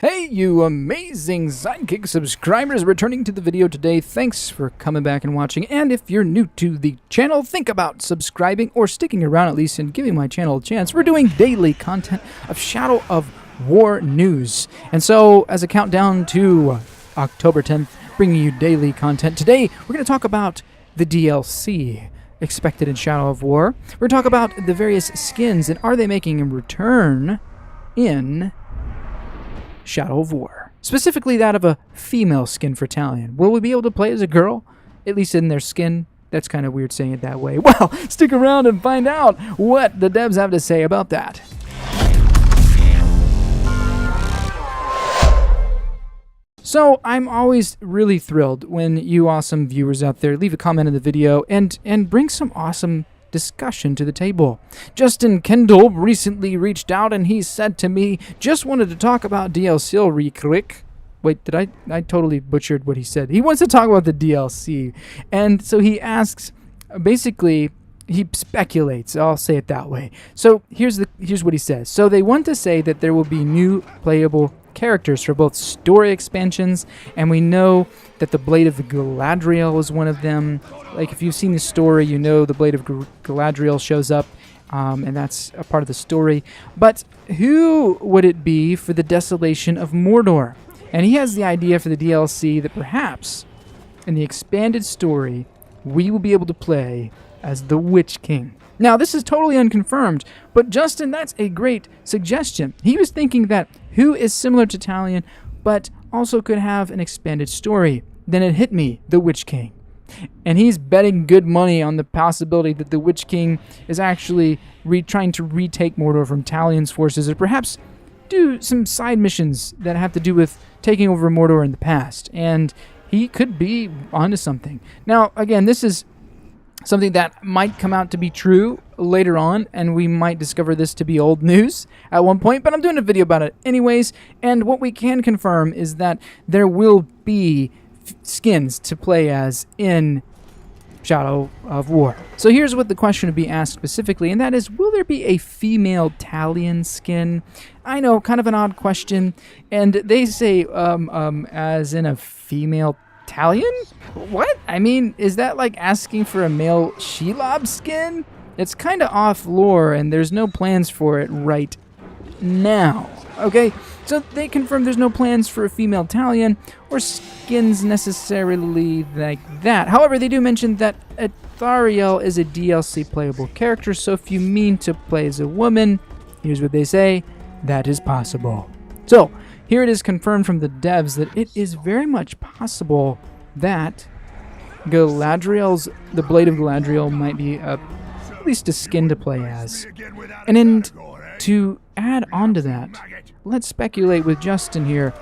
Hey, you amazing Sidekick subscribers returning to the video today. Thanks for coming back and watching. And if you're new to the channel, think about subscribing or sticking around at least and giving my channel a chance. We're doing daily content of Shadow of War news. And so, as a countdown to October 10th, bringing you daily content, today we're going to talk about the DLC expected in Shadow of War. We're going to talk about the various skins and are they making a return in Shadow of War. Specifically that of a female skin for Talion. Will we be able to play as a girl? At least in their skin? That's kind of weird saying it that way. Well, stick around and find out what the devs have to say about that. So, I'm always really thrilled when you awesome viewers out there leave a comment in the video and bring some awesome discussion to the table. Justin Kendall recently reached out and he said to me, just wanted to talk about DLC real quick. Wait, did I totally butchered what he said. He wants to talk about the DLC. And so he asks, basically, he speculates, I'll say it that way. So here's what he says. So they want to say that there will be new playable characters for both story expansions, and we know that the Blade of Galadriel is one of them. Like, if you've seen the story, you know the Blade of Galadriel shows up, and that's a part of the story. But who would it be for the Desolation of Mordor? And he has the idea for the DLC that perhaps, in the expanded story, we will be able to play as the Witch King. Now, this is totally unconfirmed, but Justin, that's a great suggestion. He was thinking that who is similar to Talion, but also could have an expanded story. Then it hit me, the Witch King. And he's betting good money on the possibility that the Witch King is actually trying to retake Mordor from Talion's forces, or perhaps do some side missions that have to do with taking over Mordor in the past. And he could be onto something. Now, again, this is something that might come out to be true later on, and we might discover this to be old news at one point, but I'm doing a video about it anyways, and what we can confirm is that there will be skins to play as in Shadow of War. So here's what the question would be asked specifically, and that is, will there be a female Talion skin? I know, kind of an odd question, and they say, as in a female Talion? What? I mean, is that like asking for a male Shelob skin? It's kind of off lore, and there's no plans for it right now. Okay, so they confirm there's no plans for a female Talion or skins necessarily like that. However, they do mention that Ithariel is a DLC playable character, so if you mean to play as a woman, here's what they say, that is possible. So, here it is confirmed from the devs that it is very much possible that the Blade of Galadriel might be at least a skin to play as. And then to add on to that, let's speculate with Justin here.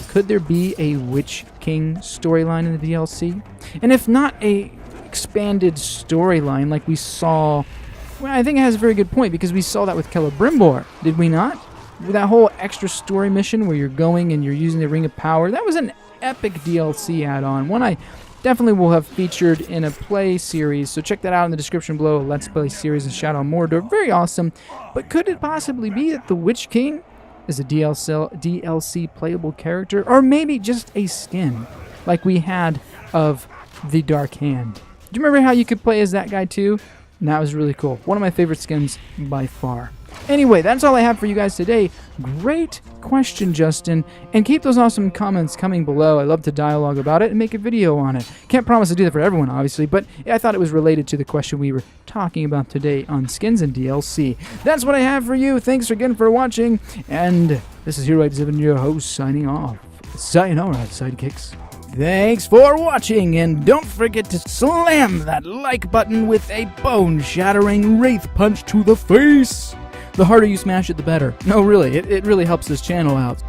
Could there be a Witch King storyline in the DLC? And if not a expanded storyline like we saw, well, I think it has a very good point, because we saw that with Celebrimbor, did we not? That whole extra story mission where you're going and you're using the Ring of Power, that was an epic DLC add-on, one I definitely will have featured in a play series, so check that out in the description below, a Let's Play series of Shadow of Mordor, very awesome. But could it possibly be that the Witch King is a DLC playable character, or maybe just a skin, like we had of the Dark Hand? Do you remember how you could play as that guy too? And that was really cool. One of my favorite skins by far. Anyway, that's all I have for you guys today. Great question, Justin. And keep those awesome comments coming below. I love to dialogue about it and make a video on it. Can't promise to do that for everyone, obviously, but I thought it was related to the question we were talking about today on skins and DLC. That's what I have for you. Thanks again for watching. And this is Hero87, your host, signing off. Sayonara, sidekicks. Thanks for watching, and don't forget to slam that like button with a bone-shattering wraith punch to the face. The harder you smash it, the better. No, really, it really helps this channel out.